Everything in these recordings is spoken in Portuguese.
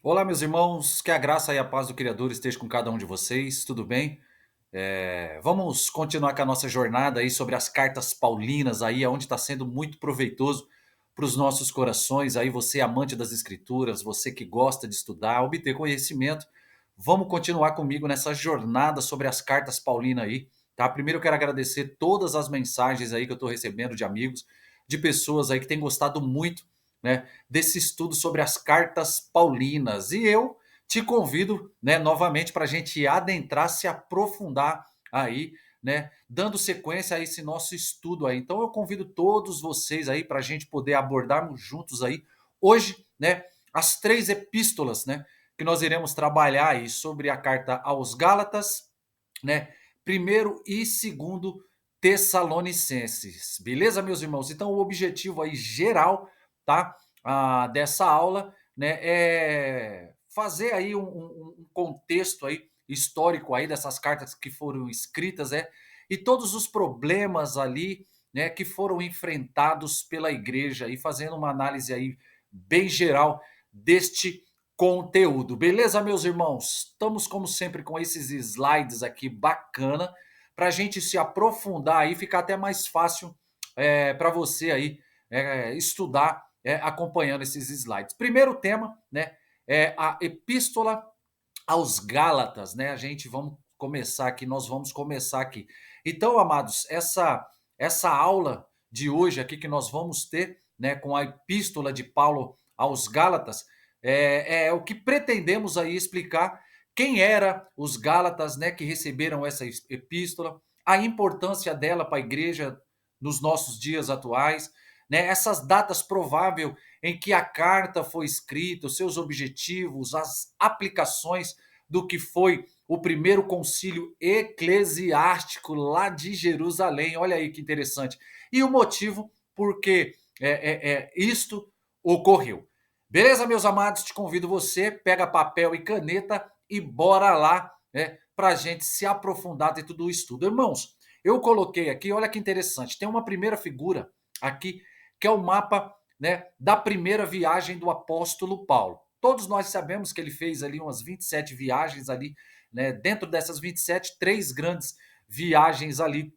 Olá, meus irmãos, que a graça e a paz do Criador esteja com cada um de vocês, tudo bem? Vamos continuar com a nossa jornada aí sobre as cartas paulinas aí, onde está sendo muito proveitoso para os nossos corações. Aí você amante das escrituras, você que gosta de estudar, obter conhecimento, vamos continuar comigo nessa jornada sobre as cartas paulinas aí, tá? Primeiro eu quero agradecer todas as mensagens aí que eu estou recebendo de amigos, de pessoas aí que têm gostado muito, né, desse estudo sobre as cartas paulinas. E eu te convido, né, novamente para a gente adentrar, se aprofundar aí, né, dando sequência a esse nosso estudo aí. Então eu convido todos vocês aí para a gente poder abordarmos juntos aí hoje, né, as três epístolas, né, que nós iremos trabalhar aí sobre a carta aos Gálatas, né, primeiro e segundo Tessalonicenses. Beleza, meus irmãos? Então o objetivo aí geral, tá, dessa aula, né, é fazer aí um contexto aí histórico aí dessas cartas que foram escritas, e todos os problemas ali, né, que foram enfrentados pela igreja e fazendo uma análise aí bem geral deste conteúdo. Beleza, meus irmãos? Estamos, como sempre, com esses slides aqui bacana para a gente se aprofundar aí, ficar até mais fácil para você aí estudar acompanhando esses slides. Primeiro tema, né, é a Epístola aos Gálatas, né? Nós vamos começar aqui. Então, amados, essa aula de hoje aqui que nós vamos ter, né, com a Epístola de Paulo aos Gálatas, é o que pretendemos aí explicar quem era os Gálatas, né, que receberam essa epístola, a importância dela para a igreja nos nossos dias atuais, né, essas datas prováveis em que a carta foi escrita, os seus objetivos, as aplicações do que foi o primeiro concílio eclesiástico lá de Jerusalém. Olha aí que interessante. E o motivo por que isto ocorreu. Beleza, meus amados? Te convido você, pega papel e caneta e bora lá, né, para a gente se aprofundar dentro do estudo. Irmãos, eu coloquei aqui, olha que interessante, tem uma primeira figura aqui, que é o mapa, né, da primeira viagem do apóstolo Paulo. Todos nós sabemos que ele fez ali umas 27 viagens ali, né, dentro dessas 27, três grandes viagens ali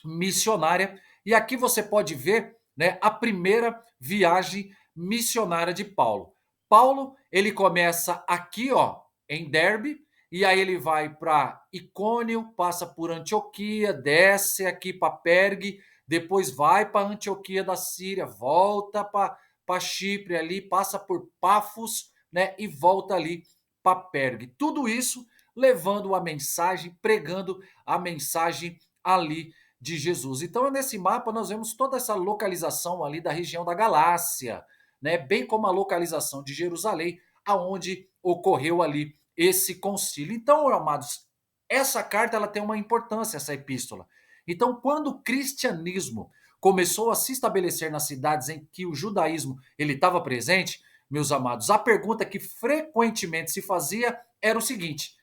missionária. E aqui você pode ver, né, a primeira viagem missionária de Paulo. Paulo, ele começa aqui, ó, em Derbe, e aí ele vai para Icônio, passa por Antioquia, desce aqui para Pergue, depois vai para Antioquia da Síria, volta para Chipre ali, passa por Pafos, né, e volta ali para Pergue. Tudo isso levando a mensagem, pregando a mensagem ali de Jesus. Então, nesse mapa, nós vemos toda essa localização ali da região da Galácia, né? Bem como a localização de Jerusalém, aonde ocorreu ali esse concílio. Então, amados, essa carta ela tem uma importância, essa epístola. Então, quando o cristianismo começou a se estabelecer nas cidades em que o judaísmo ele estava presente, meus amados, a pergunta que frequentemente se fazia era o seguinte: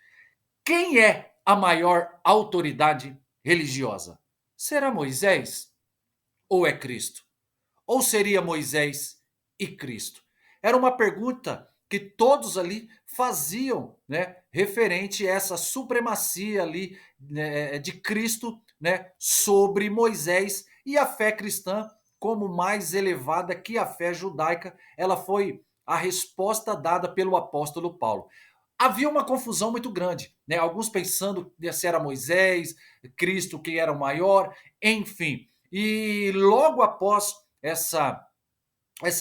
quem é a maior autoridade religiosa? Será Moisés ou é Cristo? Ou seria Moisés e Cristo? Era uma pergunta que todos ali faziam, né, referente a essa supremacia ali, né, de Cristo, né, sobre Moisés, e a fé cristã como mais elevada que a fé judaica, ela foi a resposta dada pelo apóstolo Paulo. Havia uma confusão muito grande, né? Alguns pensando se era Moisés, Cristo que era o maior, enfim. E logo após essa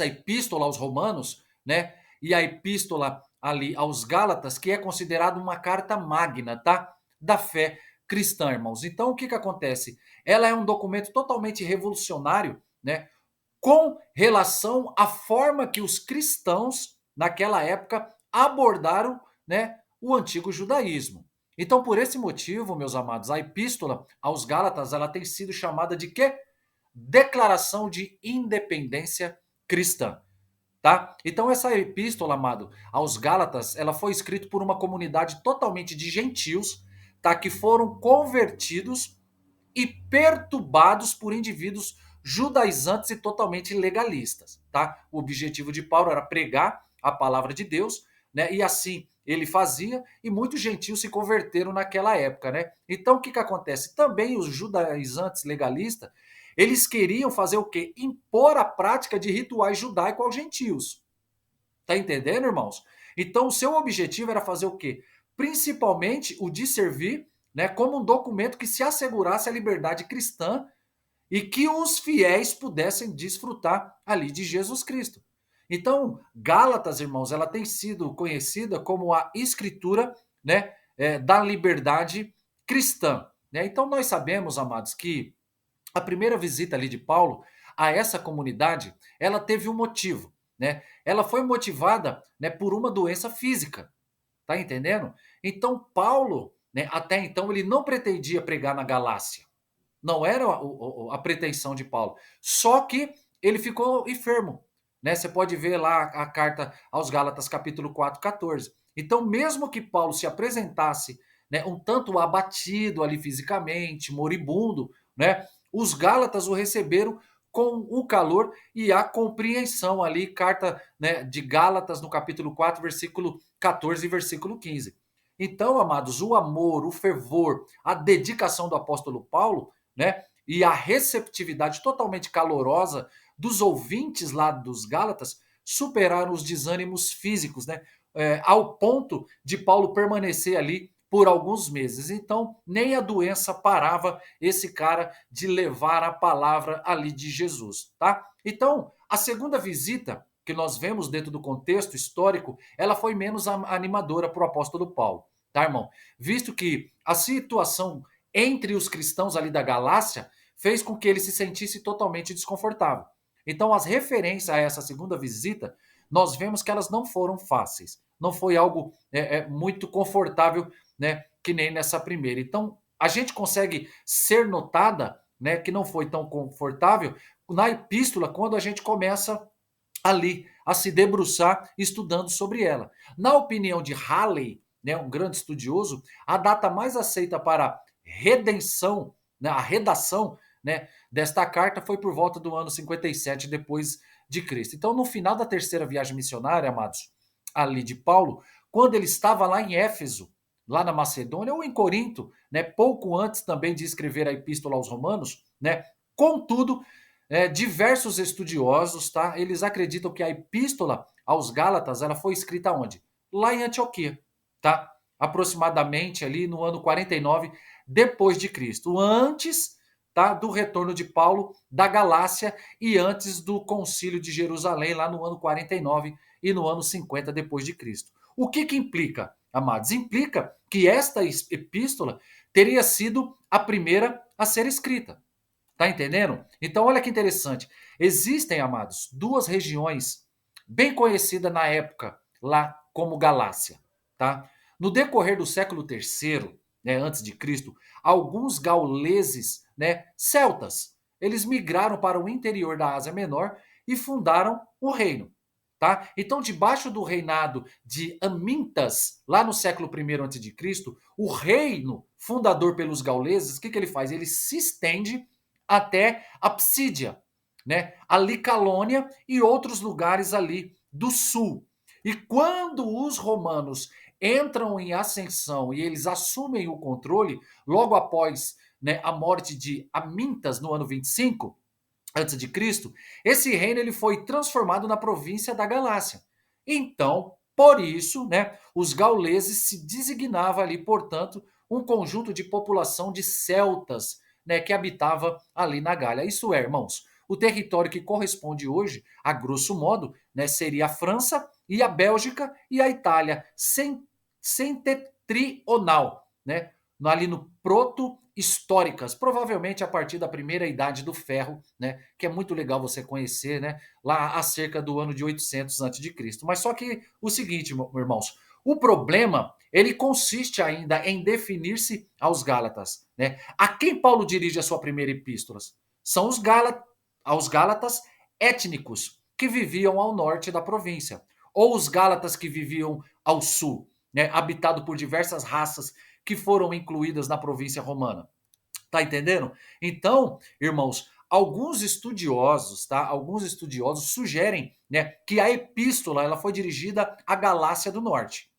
epístola aos Romanos, né? E a epístola ali aos Gálatas, que é considerada uma carta magna, tá? Da fé cristã, irmãos. Então, o que que acontece? Ela é um documento totalmente revolucionário, né? Com relação à forma que os cristãos, naquela época, abordaram, né, o antigo judaísmo. Então, por esse motivo, meus amados, a epístola aos Gálatas, ela tem sido chamada de quê? Declaração de independência cristã, tá? Então essa epístola, amado, aos Gálatas, ela foi escrita por uma comunidade totalmente de gentios, tá? Que foram convertidos e perturbados por indivíduos judaizantes e totalmente legalistas, tá? O objetivo de Paulo era pregar a palavra de Deus, né? E assim ele fazia, e muitos gentios se converteram naquela época, né? Então o que que acontece? Também os judaizantes legalistas, eles queriam fazer o quê? Impor a prática de rituais judaicos aos gentios. Tá entendendo, irmãos? Então, o seu objetivo era fazer o quê? Principalmente o de servir, né, como um documento que se assegurasse a liberdade cristã e que os fiéis pudessem desfrutar ali de Jesus Cristo. Então, Gálatas, irmãos, ela tem sido conhecida como a escritura, né, da liberdade cristã. Né? Então, nós sabemos, amados, que a primeira visita ali de Paulo a essa comunidade, ela teve um motivo, né? Ela foi motivada, né, por uma doença física, tá entendendo? Então Paulo, né, até então ele não pretendia pregar na Galácia. Não era a pretensão de Paulo. Só que ele ficou enfermo, né? Você pode ver lá a carta aos Gálatas, capítulo 4, 14. Então, mesmo que Paulo se apresentasse, né, um tanto abatido ali fisicamente, moribundo, né? Os Gálatas o receberam com o calor e a compreensão ali, carta, né, de Gálatas no capítulo 4, versículo 14 e versículo 15. Então, amados, o amor, o fervor, a dedicação do apóstolo Paulo, né? E a receptividade totalmente calorosa dos ouvintes lá dos Gálatas superaram os desânimos físicos, né? Ao ponto de Paulo permanecer ali por alguns meses. Então, nem a doença parava esse cara de levar a palavra ali de Jesus, tá? Então, a segunda visita que nós vemos dentro do contexto histórico, ela foi menos animadora para o apóstolo Paulo, tá, irmão? Visto que a situação entre os cristãos ali da Galácia fez com que ele se sentisse totalmente desconfortável. Então, as referências a essa segunda visita, nós vemos que elas não foram fáceis. Não foi algo muito confortável, né, que nem nessa primeira. Então, a gente consegue ser notada, né, que não foi tão confortável na epístola quando a gente começa ali a se debruçar estudando sobre ela. Na opinião de Halley, né, um grande estudioso, a data mais aceita para redenção, né, a redação, né, desta carta foi por volta do ano 57 depois de Cristo. Então, no final da terceira viagem missionária, amados, ali de Paulo, quando ele estava lá em Éfeso, lá na Macedônia, ou em Corinto, né, pouco antes também de escrever a epístola aos Romanos, né, contudo, diversos estudiosos, tá, eles acreditam que a epístola aos Gálatas ela foi escrita onde? Lá em Antioquia, tá? Aproximadamente ali no ano 49 depois de Cristo, antes, tá, do retorno de Paulo da Galácia e antes do concílio de Jerusalém lá no ano 49 e no ano 50 depois de Cristo. O que que implica, amados? Implica que esta epístola teria sido a primeira a ser escrita. Tá entendendo? Então, olha que interessante. Existem, amados, duas regiões bem conhecidas na época, lá como Galácia, tá? No decorrer do século terceiro, né, antes de Cristo, alguns gauleses, né, celtas, eles migraram para o interior da Ásia Menor e fundaram o reino, tá? Então, debaixo do reinado de Amintas, lá no século I antes de Cristo, o reino fundador pelos gauleses, o que que ele faz? Ele se estende até a Psídia, né? A Licalônia e outros lugares ali do sul. E quando os romanos entram em ascensão e eles assumem o controle, logo após, né, a morte de Amintas no ano 25 antes de Cristo, esse reino ele foi transformado na província da Galácia. Então, por isso, né, os gauleses se designavam ali, portanto, um conjunto de população de celtas, né, que habitava ali na Gália. Isso é, irmãos, o território que corresponde hoje, a grosso modo, né, seria a França e a Bélgica e a Itália, setentrional, né, ali no proto-históricas, provavelmente a partir da primeira idade do ferro, né, que é muito legal você conhecer, né, lá acerca do ano de 800 antes de Cristo. Mas só que o seguinte, irmãos, o problema, ele consiste ainda em definir-se aos Gálatas, né? A quem Paulo dirige a sua primeira epístola? São aos Gálatas étnicos que viviam ao norte da província, ou os Gálatas que viviam ao sul, né, habitado por diversas raças que foram incluídas na província romana. Tá entendendo? Então, irmãos, alguns estudiosos, tá? Alguns estudiosos sugerem, né, que a epístola ela foi dirigida à Galácia do Norte,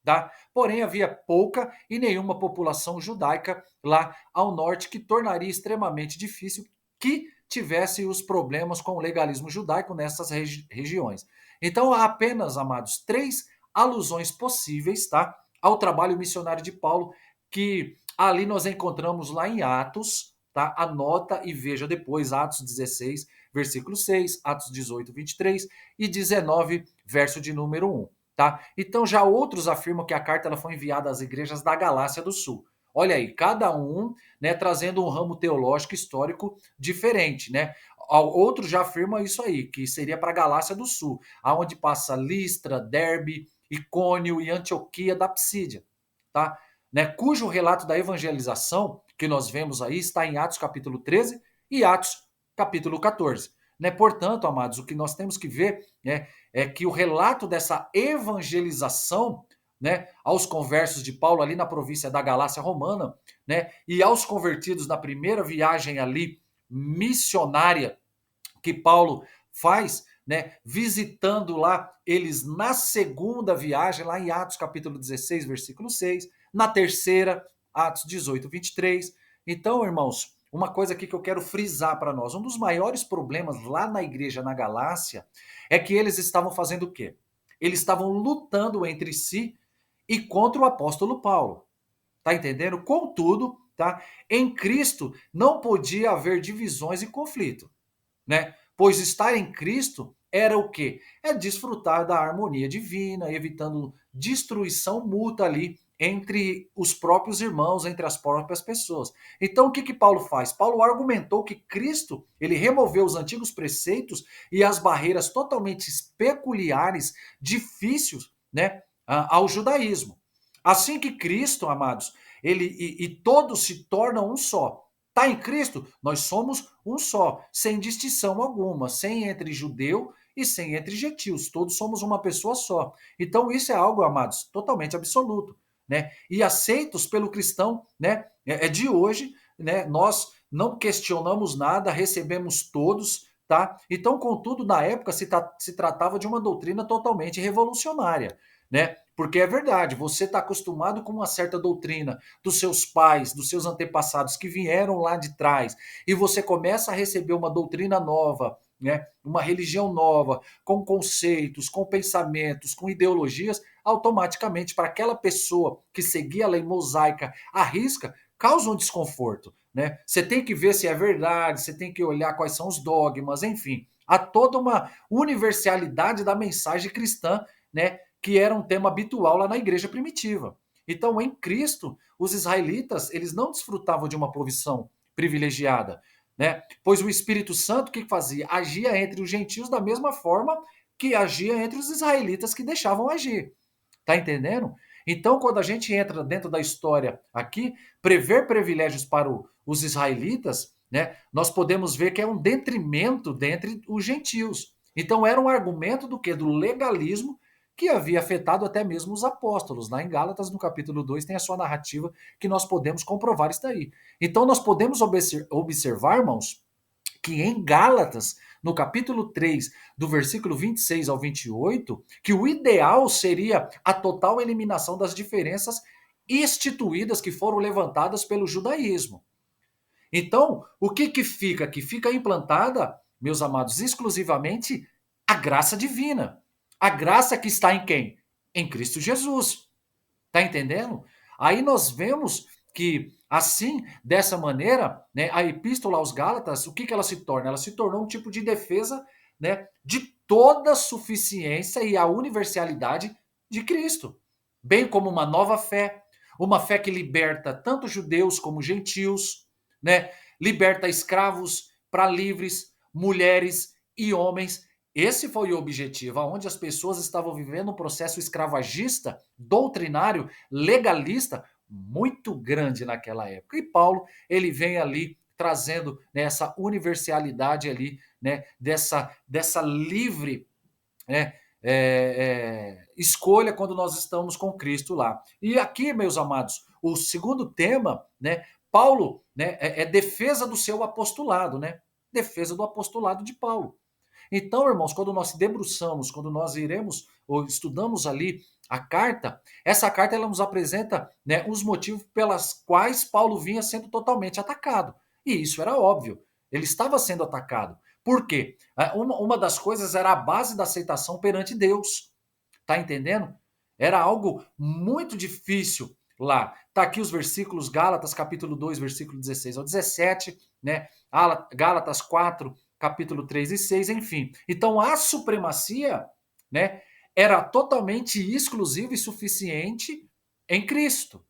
tá? Porém, havia pouca e nenhuma população judaica lá ao norte, que tornaria extremamente difícil que tivesse os problemas com o legalismo judaico nessas regiões. Então, há apenas, amados, três alusões possíveis, tá? Ao trabalho missionário de Paulo, que ali nós encontramos lá em Atos, tá? Anota e veja depois, Atos 16, versículo 6, Atos 18, 23 e 19, verso de número 1. Tá? Então já outros afirmam que a carta ela foi enviada às igrejas da Galácia do Sul. Olha aí, cada um, né, trazendo um ramo teológico histórico diferente, né? Outros já afirmam isso aí, que seria para a Galácia do Sul, aonde passa Listra, Derbe, Icônio e Antioquia da Psídia, tá? Né? Cujo relato da evangelização que nós vemos aí está em Atos capítulo 13 e Atos capítulo 14. Né? Portanto, amados, o que nós temos que ver, né, é que o relato dessa evangelização, né, aos conversos de Paulo ali na província da Galácia Romana, né, e aos convertidos na primeira viagem ali missionária que Paulo faz, né, visitando lá eles na segunda viagem, lá em Atos capítulo 16, versículo 6, na terceira, Atos 18, 23. Então, irmãos, uma coisa aqui que eu quero frisar para nós, um dos maiores problemas lá na igreja na Galácia é que eles estavam fazendo o quê? Eles estavam lutando entre si e contra o apóstolo Paulo. Tá entendendo? Contudo, tá? Em Cristo não podia haver divisões e conflito, né? Pois estar em Cristo era o quê? É desfrutar da harmonia divina, evitando destruição mútua ali entre os próprios irmãos, entre as próprias pessoas. Então, o que que Paulo faz? Paulo argumentou que Cristo, ele removeu os antigos preceitos e as barreiras totalmente peculiares, difíceis, né, ao judaísmo. Assim que Cristo, amados, ele e todos se tornam um só. Está em Cristo? Nós somos um só, sem distinção alguma, sem entre judeu e sem entre gentios. Todos somos uma pessoa só. Então, isso é algo, amados, totalmente absoluto, né? E aceitos pelo cristão, né? É de hoje, né? Nós não questionamos nada, recebemos todos, tá? Então, contudo, na época se tratava de uma doutrina totalmente revolucionária, né? Porque é verdade, você está acostumado com uma certa doutrina dos seus pais, dos seus antepassados que vieram lá de trás, e você começa a receber uma doutrina nova, né? Uma religião nova, com conceitos, com pensamentos, com ideologias, automaticamente para aquela pessoa que seguia a lei mosaica à risca, causa um desconforto, né? Você tem que ver se é verdade, você tem que olhar quais são os dogmas, enfim. Há toda uma universalidade da mensagem cristã, né? Que era um tema habitual lá na igreja primitiva. Então, em Cristo, os israelitas, eles não desfrutavam de uma provisão privilegiada, né? Pois o Espírito Santo, o que fazia? Agia entre os gentios da mesma forma que agia entre os israelitas que deixavam agir. Tá entendendo? Então, quando a gente entra dentro da história aqui, prever privilégios para os israelitas, né, nós podemos ver que é um detrimento dentre os gentios. Então, era um argumento do que? Do legalismo que havia afetado até mesmo os apóstolos. Lá em Gálatas, no capítulo 2, tem a sua narrativa que nós podemos comprovar isso daí. Então, nós podemos observar, irmãos, que em Gálatas, no capítulo 3, do versículo 26 ao 28, que o ideal seria a total eliminação das diferenças instituídas que foram levantadas pelo judaísmo. Então, o que que fica aqui? Fica implantada, meus amados, exclusivamente a graça divina. A graça que está em quem? Em Cristo Jesus. Tá entendendo? Aí nós vemos que, assim, dessa maneira, né, a epístola aos Gálatas, o que, que ela se torna? Ela se tornou um tipo de defesa, né, de toda a suficiência e a universalidade de Cristo, bem como uma fé que liberta tanto judeus como gentios, né, liberta escravos para livres, mulheres e homens. Esse foi o objetivo, onde as pessoas estavam vivendo um processo escravagista, doutrinário, legalista, muito grande naquela época. E Paulo, ele vem ali trazendo, né, essa universalidade ali, né, dessa livre, né, escolha quando nós estamos com Cristo lá. E aqui, meus amados, o segundo tema, né, Paulo, né, é defesa do seu apostolado, né? defesa do apostolado de Paulo. Então, irmãos, quando nós se debruçamos, quando nós iremos ou estudamos ali a carta, essa carta ela nos apresenta, né, os motivos pelas quais Paulo vinha sendo totalmente atacado. E isso era óbvio. Ele estava sendo atacado. Por quê? Uma das coisas era a base da aceitação perante Deus. Tá entendendo? Era algo muito difícil lá. Tá aqui os versículos, Gálatas capítulo 2, versículo 16 ao 17, né? Gálatas 4, capítulo 3 e 6, enfim. Então a supremacia, né, era totalmente exclusiva e suficiente em Cristo.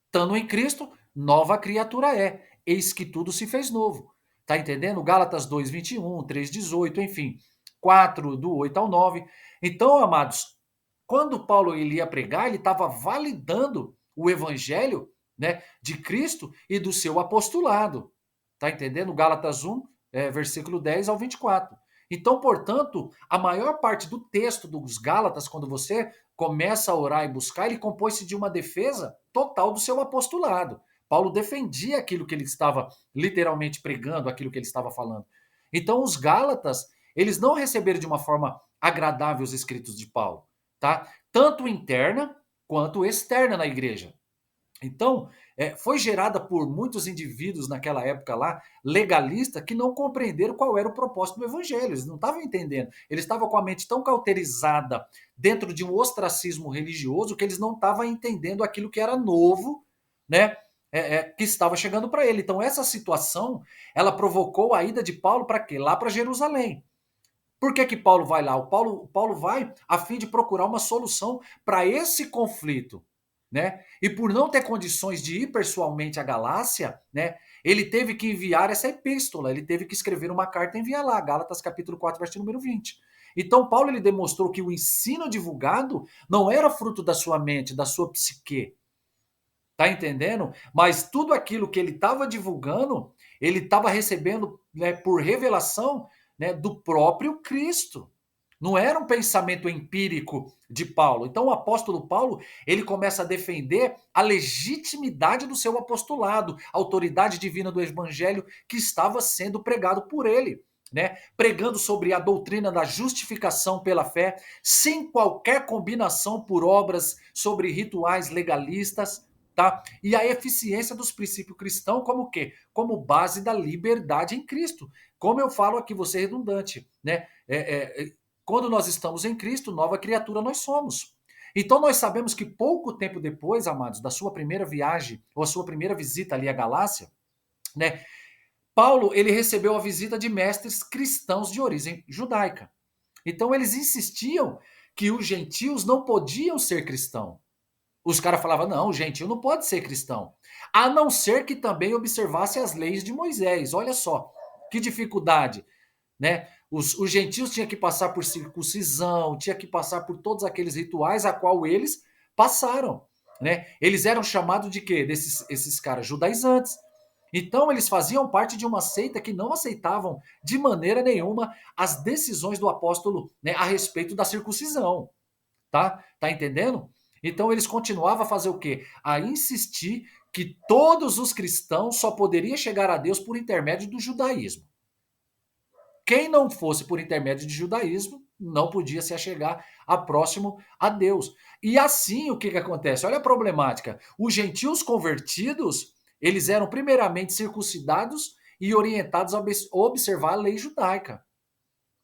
Estando em Cristo, nova criatura é. Eis que tudo se fez novo. Tá entendendo? Gálatas 2, 21, 3, 18, enfim. 4, do 8 ao 9. Então, amados, quando Paulo ele ia pregar, ele estava validando o evangelho, né, de Cristo e do seu apostolado. Tá entendendo? Gálatas 1, versículo 10 ao 24. Então, portanto, a maior parte do texto dos Gálatas, quando você começa a orar e buscar, ele compôs-se de uma defesa total do seu apostolado. Paulo defendia aquilo que ele estava literalmente pregando, aquilo que ele estava falando. Então, os Gálatas, eles não receberam de uma forma agradável os escritos de Paulo, tá? Tanto interna quanto externa na igreja. Então, foi gerada por muitos indivíduos naquela época lá, legalista, que não compreenderam qual era o propósito do evangelho. Eles não estavam entendendo. Eles estavam com a mente tão cauterizada dentro de um ostracismo religioso que eles não estavam entendendo aquilo que era novo, né? Que estava chegando para ele. Então, essa situação, ela provocou a ida de Paulo para quê? Lá para Jerusalém. Por que Paulo vai lá? O Paulo vai a fim de procurar uma solução para esse conflito, né? E por não ter condições de ir pessoalmente à Galácia, né? Ele teve que enviar essa epístola, ele teve que escrever uma carta e enviar lá, Gálatas capítulo 4, versículo número 20. Então Paulo ele demonstrou que o ensino divulgado não era fruto da sua mente, da sua psique. Tá entendendo? Mas tudo aquilo que ele estava divulgando, ele estava recebendo, né, por revelação, né, do próprio Cristo. Não era um pensamento empírico de Paulo. Então o apóstolo Paulo, ele começa a defender a legitimidade do seu apostolado, a autoridade divina do evangelho que estava sendo pregado por ele, né? Pregando sobre a doutrina da justificação pela fé, sem qualquer combinação por obras sobre rituais legalistas, tá? E a eficiência dos princípios cristãos como o quê? Como base da liberdade em Cristo. Como eu falo aqui, vou ser redundante, né? Quando nós estamos em Cristo, nova criatura nós somos. Então nós sabemos que pouco tempo depois, amados, da sua primeira viagem, ou a sua primeira visita ali à Galácia, né? Paulo, ele recebeu a visita de mestres cristãos de origem judaica. Então eles insistiam que os gentios não podiam ser cristãos. Os caras falavam, não, o gentio não pode ser cristão. A não ser que também observasse as leis de Moisés. Olha só, que dificuldade, né? Os gentios tinham que passar por circuncisão, tinha que passar por todos aqueles rituais a qual eles passaram, né? Eles eram chamados de quê? Esses caras judaizantes. Então eles faziam parte de uma seita que não aceitavam de maneira nenhuma as decisões do apóstolo, né, a respeito da circuncisão. Tá entendendo? Então eles continuavam a fazer o quê? A insistir que todos os cristãos só poderiam chegar a Deus por intermédio do judaísmo. Quem não fosse por intermédio de judaísmo não podia se achegar a próximo a Deus. E assim o que acontece? Olha a problemática. Os gentios convertidos, eles eram primeiramente circuncidados e orientados a observar a lei judaica.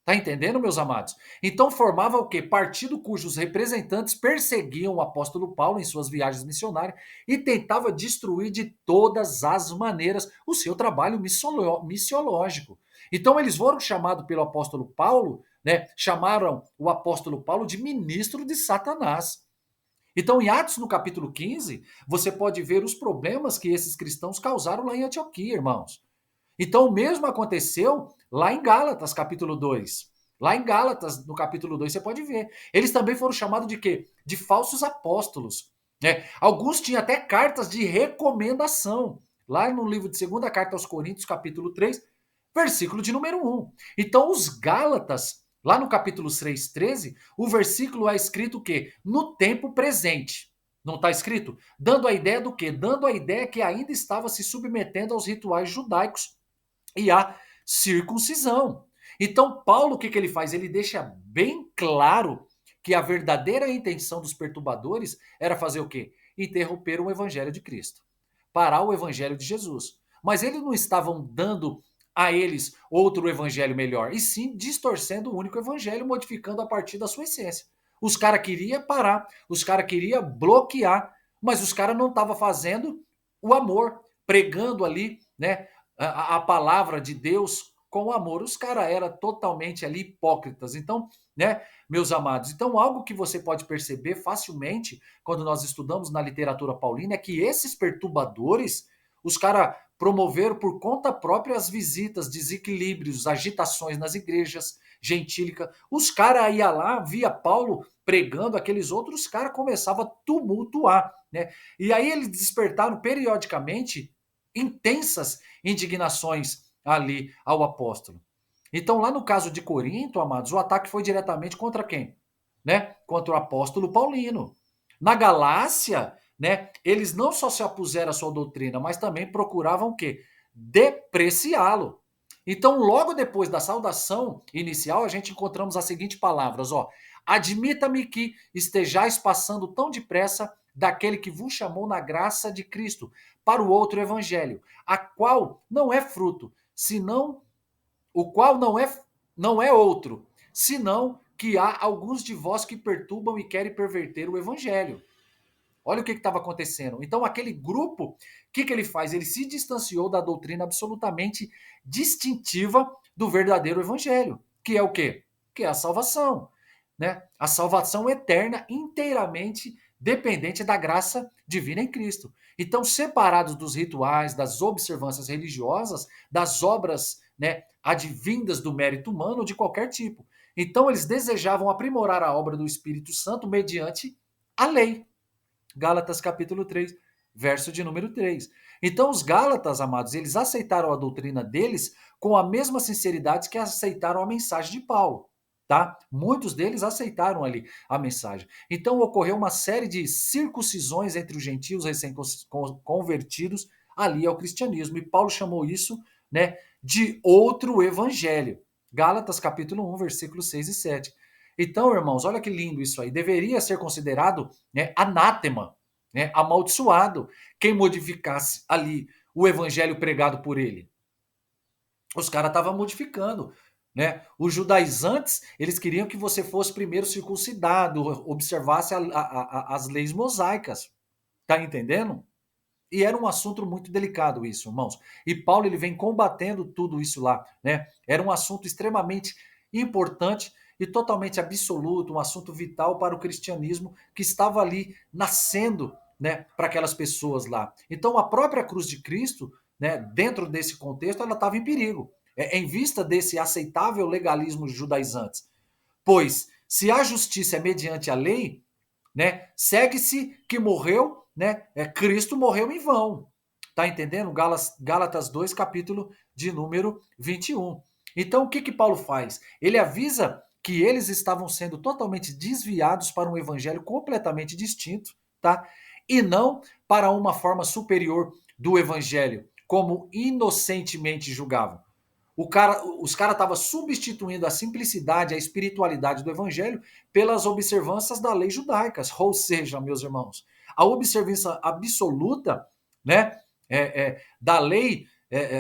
Tá entendendo, meus amados? Então formava o quê? Partido cujos representantes perseguiam o apóstolo Paulo em suas viagens missionárias e tentava destruir de todas as maneiras o seu trabalho missiológico. Então eles foram chamados pelo apóstolo Paulo, né? Chamaram o apóstolo Paulo de ministro de Satanás. Então, em Atos, no capítulo 15, você pode ver os problemas que esses cristãos causaram lá em Antioquia, irmãos. Então, o mesmo aconteceu lá em Gálatas, capítulo 2. Lá em Gálatas, no capítulo 2, você pode ver. Eles também foram chamados de quê? De falsos apóstolos. Né? Alguns tinham até cartas de recomendação. Lá no livro de segunda carta aos Coríntios, capítulo 3, versículo de número 1. Então, os Gálatas, lá no capítulo 3, 13, o versículo é escrito o quê? No tempo presente. Não está escrito? Dando a ideia do quê? Dando a ideia que ainda estava se submetendo aos rituais judaicos e a circuncisão. Então, Paulo, o que, que ele faz? Ele deixa bem claro que a verdadeira intenção dos perturbadores era fazer o quê? Interromper o evangelho de Cristo, parar o evangelho de Jesus. Mas eles não estavam dando a eles outro evangelho melhor, e sim distorcendo o único evangelho, modificando a partir da sua essência. Os caras queriam parar, os caras queriam bloquear, mas os caras não estavam fazendo o amor, pregando ali, né, a palavra de Deus com amor. Os caras eram totalmente ali hipócritas. Então, né, meus amados, então algo que você pode perceber facilmente quando nós estudamos na literatura paulina é que esses perturbadores, os caras promoveram por conta própria as visitas, desequilíbrios, agitações nas igrejas gentílicas. Os caras iam lá, via Paulo pregando, aqueles outros caras começavam a tumultuar, né? E aí eles despertaram periodicamente intensas indignações ali ao apóstolo. Então, lá no caso de Corinto, amados, o ataque foi diretamente contra quem? Né? Contra o apóstolo Paulino. Na Galácia, né, eles não só se opuseram à sua doutrina, mas também procuravam o quê? Depreciá-lo. Então, logo depois da saudação inicial, a gente encontramos as seguintes palavras, ó: admita-me que estejais passando tão depressa daquele que vos chamou na graça de Cristo para o outro evangelho, a qual não é fruto, senão o qual não é outro, senão que há alguns de vós que perturbam e querem perverter o evangelho. Olha o que estava acontecendo. Então, aquele grupo, o que ele faz? Ele se distanciou da doutrina absolutamente distintiva do verdadeiro evangelho, que é o quê? Que é a salvação, né? A salvação eterna, inteiramente dependente da graça divina em Cristo. Então, separados dos rituais, das observâncias religiosas, das obras, né, advindas do mérito humano de qualquer tipo. Então, eles desejavam aprimorar a obra do Espírito Santo mediante a lei. Gálatas capítulo 3, verso de número 3. Então os Gálatas, amados, eles aceitaram a doutrina deles com a mesma sinceridade que aceitaram a mensagem de Paulo, tá? Muitos deles aceitaram ali a mensagem. Então ocorreu uma série de circuncisões entre os gentios recém-convertidos ali ao cristianismo, e Paulo chamou isso, né, de outro evangelho. Gálatas capítulo 1, versículos 6 e 7. Então, irmãos, olha que lindo isso aí. Deveria ser considerado, né, anátema, né, amaldiçoado, quem modificasse ali o evangelho pregado por ele. Os caras estavam modificando, né? Os judaizantes, eles queriam que você fosse primeiro circuncidado, observasse as leis mosaicas. Tá entendendo? E era um assunto muito delicado isso, irmãos. E Paulo ele vem combatendo tudo isso lá, né? Era um assunto extremamente importante e totalmente absoluto, um assunto vital para o cristianismo que estava ali nascendo, né, para aquelas pessoas lá. Então a própria cruz de Cristo, né, dentro desse contexto, ela estava em perigo, em vista desse aceitável legalismo judaizante. Pois se a justiça é mediante a lei, né, segue-se que morreu, né, Cristo morreu em vão. Tá entendendo? Gálatas 2, capítulo de número 21. Então, o que que Paulo faz? Ele avisa que eles estavam sendo totalmente desviados para um evangelho completamente distinto, tá? E não para uma forma superior do evangelho, como inocentemente julgavam. Os caras estavam substituindo a simplicidade, a espiritualidade do evangelho pelas observâncias da lei judaicas. Ou seja, meus irmãos, a observância absoluta, né, da lei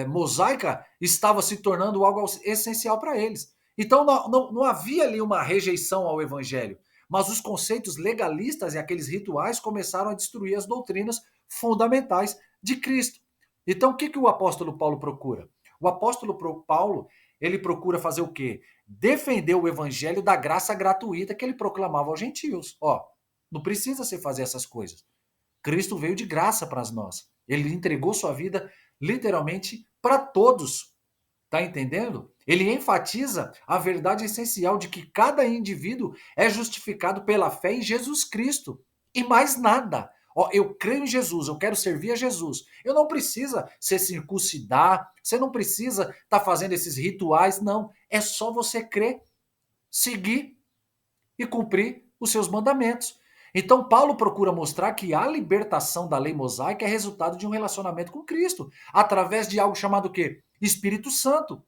mosaica estava se tornando algo essencial para eles. Então não havia ali uma rejeição ao evangelho, mas os conceitos legalistas e aqueles rituais começaram a destruir as doutrinas fundamentais de Cristo. Então o que, que o apóstolo Paulo procura? O apóstolo Paulo, ele procura fazer o quê? Defender o evangelho da graça gratuita que ele proclamava aos gentios. Ó, não precisa você fazer essas coisas. Cristo veio de graça para nós. Ele entregou sua vida literalmente para todos. Tá entendendo? Ele enfatiza a verdade essencial de que cada indivíduo é justificado pela fé em Jesus Cristo e mais nada. Ó, eu creio em Jesus, eu quero servir a Jesus. Eu não precisa se circuncidar, você não precisa estar fazendo esses rituais, não. É só você crer, seguir e cumprir os seus mandamentos. Então, Paulo procura mostrar que a libertação da lei mosaica é resultado de um relacionamento com Cristo, através de algo chamado o quê? Espírito Santo.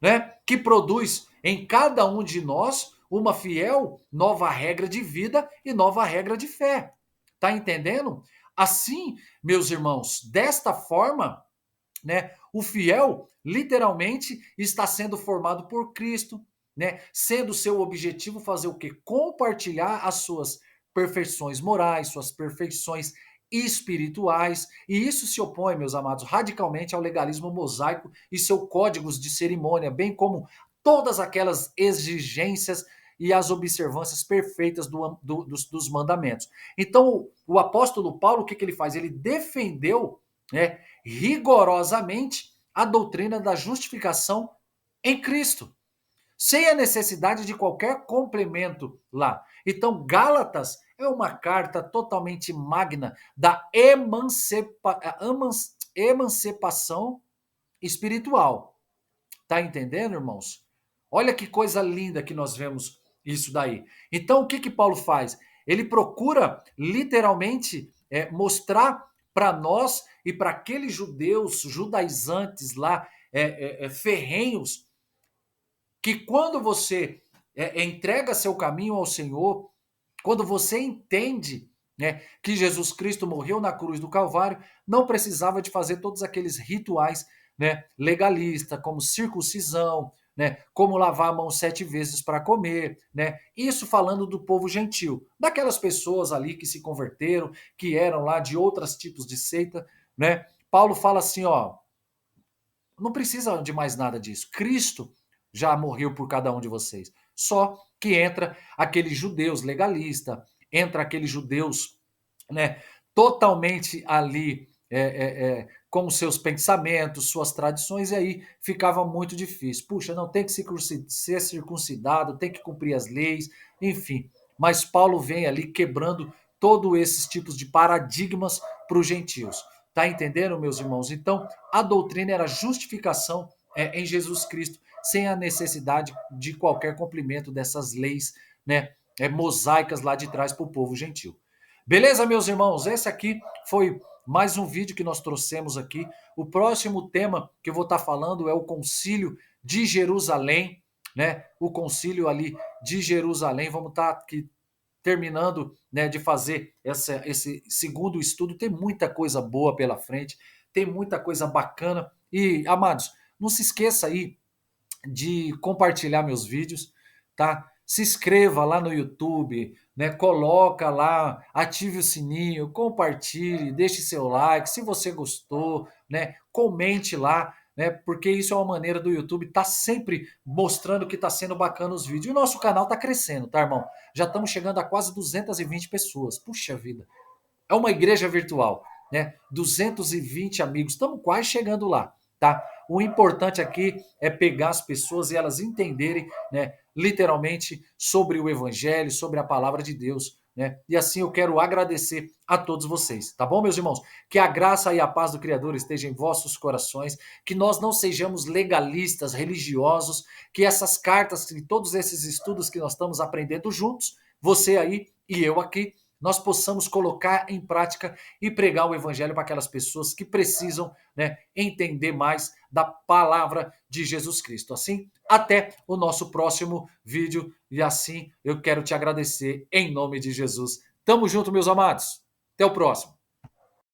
né, que produz em cada um de nós uma fiel nova regra de vida e nova regra de fé. Tá entendendo? Assim, meus irmãos, desta forma, né, o fiel literalmente está sendo formado por Cristo, né, sendo seu objetivo fazer o quê? Compartilhar as suas perfeições morais, suas perfeições espirituais, e isso se opõe, meus amados, radicalmente ao legalismo mosaico e seus códigos de cerimônia, bem como todas aquelas exigências e as observâncias perfeitas dos mandamentos. Então, o apóstolo Paulo, o que ele faz? Ele defendeu, né, rigorosamente a doutrina da justificação em Cristo, sem a necessidade de qualquer complemento lá. Então, Gálatas é uma carta totalmente magna da emancipação espiritual. Tá entendendo, irmãos? Olha que coisa linda que nós vemos isso daí. Então, o que que Paulo faz? Ele procura literalmente mostrar para nós e para aqueles judeus judaizantes lá, ferrenhos, que quando você entrega seu caminho ao Senhor, quando você entende, né, que Jesus Cristo morreu na cruz do Calvário, não precisava de fazer todos aqueles rituais, né, legalistas, como circuncisão, né, como lavar a mão 7 vezes para comer, né? Isso falando do povo gentil, daquelas pessoas ali que se converteram, que eram lá de outros tipos de seita, né? Paulo fala assim, ó, não precisa de mais nada disso. Cristo já morreu por cada um de vocês. Só que entra aqueles judeus legalistas, entra aqueles judeus, né, totalmente ali com os seus pensamentos, suas tradições, e aí ficava muito difícil. Puxa, não tem que ser circuncidado, tem que cumprir as leis, enfim. Mas Paulo vem ali quebrando todos esses tipos de paradigmas para os gentios. Tá entendendo, meus irmãos? Então, a doutrina era justificação em Jesus Cristo, sem a necessidade de qualquer cumprimento dessas leis, né, mosaicas lá de trás para o povo gentil. Beleza, meus irmãos? Esse aqui foi mais um vídeo que nós trouxemos aqui. O próximo tema que eu vou estar falando é o Concílio de Jerusalém, né? O Concílio ali de Jerusalém. Vamos estar aqui terminando, né, de fazer esse segundo estudo. Tem muita coisa boa pela frente, tem muita coisa bacana. E, amados, não se esqueça aí de compartilhar meus vídeos, tá? Se inscreva lá no YouTube, né? Coloca lá, ative o sininho, compartilhe, deixe seu like, se você gostou, né? Comente lá, né? Porque isso é uma maneira do YouTube tá sempre mostrando que tá sendo bacana os vídeos. E o nosso canal tá crescendo, tá, irmão? Já estamos chegando a quase 220 pessoas. Puxa vida. É uma igreja virtual, né? 220 amigos, estamos quase chegando lá, tá? O importante aqui é pegar as pessoas e elas entenderem, né, literalmente sobre o evangelho, sobre a palavra de Deus, né? E assim eu quero agradecer a todos vocês, tá bom, meus irmãos? Que a graça e a paz do Criador esteja em vossos corações, que nós não sejamos legalistas, religiosos, que essas cartas e todos esses estudos que nós estamos aprendendo juntos, você aí e eu aqui, nós possamos colocar em prática e pregar o evangelho para aquelas pessoas que precisam, né, entender mais da palavra de Jesus Cristo. Assim, até o nosso próximo vídeo e assim eu quero te agradecer em nome de Jesus. Tamo junto, meus amados. Até o próximo.